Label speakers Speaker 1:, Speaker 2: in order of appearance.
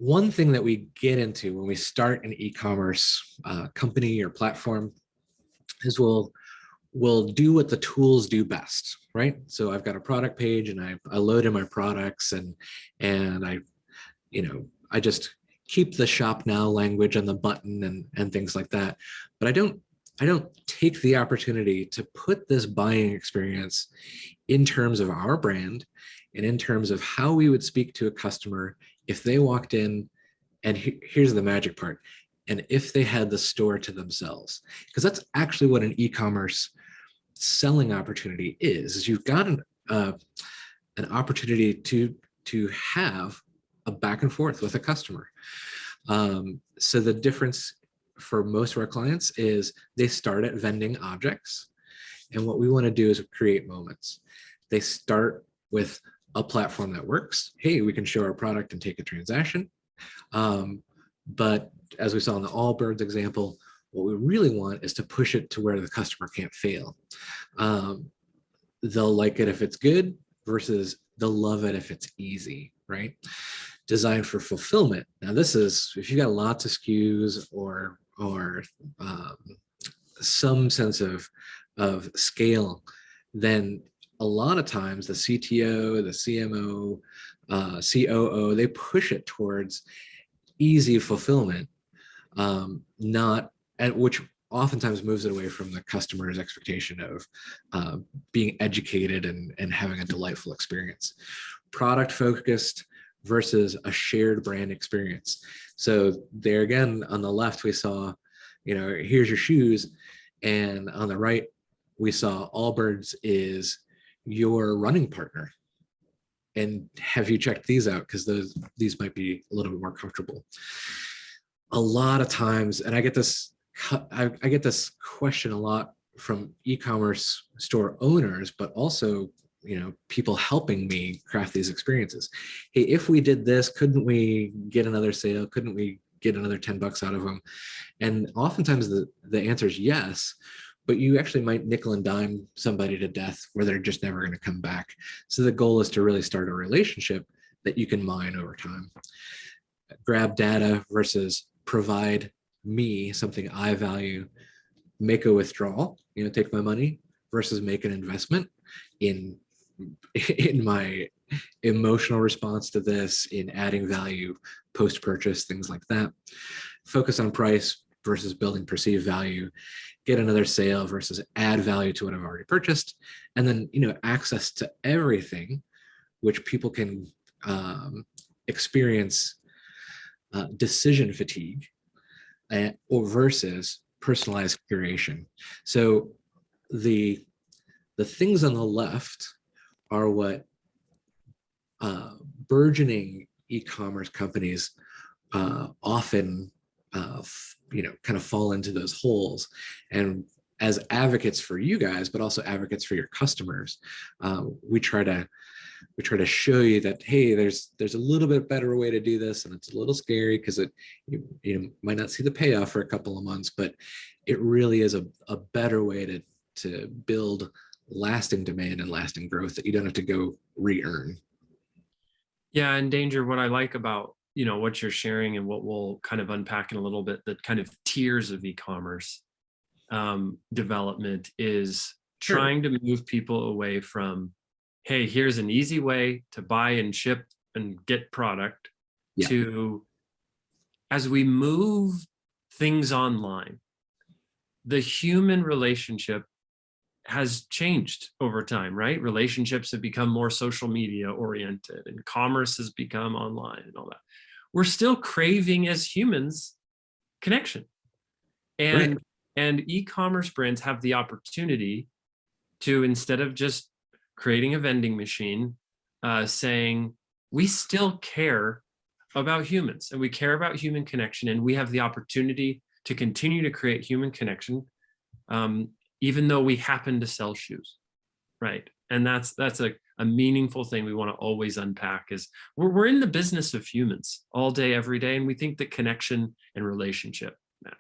Speaker 1: one thing that we get into when we start an e-commerce company or platform is we'll do what the tools do best, right? So I've got a product page and I load in my products and I just keep the shop now language on the button and things like that. But I don't take the opportunity to put this buying experience in terms of our brand and in terms of how we would speak to a customer if they walked in. And here's the magic part. And if they had the store to themselves, because that's actually what an e-commerce selling opportunity is you've got an opportunity to have a back and forth with a customer. So the difference for most of our clients is they start at vending objects. And what we want to do is create moments. They start with a platform that works. Hey, we can show our product and take a transaction. But as we saw in the Allbirds example, what we really want is to push it to where the customer can't fail. They'll like it if it's good versus they'll love it if it's easy, right? Designed for fulfillment. Now this is, if you got lots of SKUs or some sense of scale, then a lot of times the CTO, the CMO, COO, they push it towards easy fulfillment, which oftentimes moves it away from the customer's expectation of being educated and having a delightful experience. Product focused versus a shared brand experience. So there again, on the left, we saw, here's your shoes. And on the right, we saw Allbirds is your running partner. And have you checked these out? Because these might be a little bit more comfortable. A lot of times, and I get this question a lot from e-commerce store owners, but also people helping me craft these experiences. Hey, if we did this, couldn't we get another sale? Couldn't we get another $10 out of them? And oftentimes the answer is yes, but you actually might nickel and dime somebody to death where they're just never going to come back. So the goal is to really start a relationship that you can mine over time. Grab data versus provide me something I value, make a withdrawal, take my money versus make an investment in my emotional response to this, in adding value post-purchase, things like that. Focus on price versus building perceived value, get another sale versus add value to what I've already purchased. And then, access to everything, which people can experience decision fatigue or versus personalized curation. So the things on the left are what burgeoning e-commerce companies often kind of fall into those holes. And as advocates for you guys, but also advocates for your customers, we try to show you that, hey, there's a little bit better way to do this, and it's a little scary because you might not see the payoff for a couple of months, but it really is a better way to build lasting demand and lasting growth that you don't have to go re-earn.
Speaker 2: Yeah, and Danger, what I like about what you're sharing and what we'll kind of unpack in a little bit, the kind of tiers of e-commerce development is trying to move people away from, hey, here's an easy way to buy and ship and get product, to, as we move things online, the human relationship has changed over time, right? Relationships have become more social media oriented and commerce has become online and all that. We're still craving as humans connection. And e-commerce brands have the opportunity to, instead of just creating a vending machine, saying, we still care about humans and we care about human connection, and we have the opportunity to continue to create human connection, even though we happen to sell shoes, right? And that's a meaningful thing we want to always unpack, is we're in the business of humans all day, every day, and we think that connection and relationship matters.